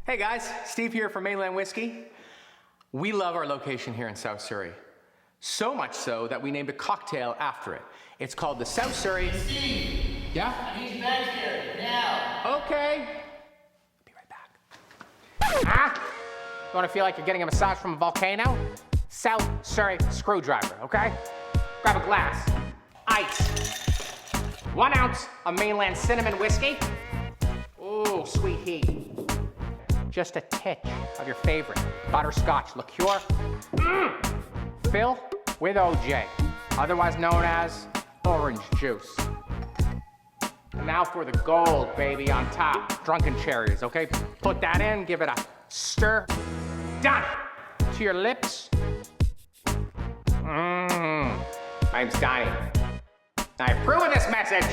Hey guys, Steve here from Mainland Whisky. We love our location here in South Surrey. So much so that we named a cocktail after it. It's called the South Surrey... Steve! Yeah? I need you back here, now! Okay. Be right back. Ah? You wanna feel like you're getting a massage from a volcano? South Surrey screwdriver, okay? Grab a glass. Ice. 1 ounce of Mainland cinnamon whiskey. Ooh, sweet heat. Just a titch of your favorite butterscotch liqueur. Fill with OJ, otherwise known as orange juice. And now for the gold, baby, on top. Drunken cherries, okay? Put that in, give it a stir. Done! To your lips. My name's Donny. I approve of this message.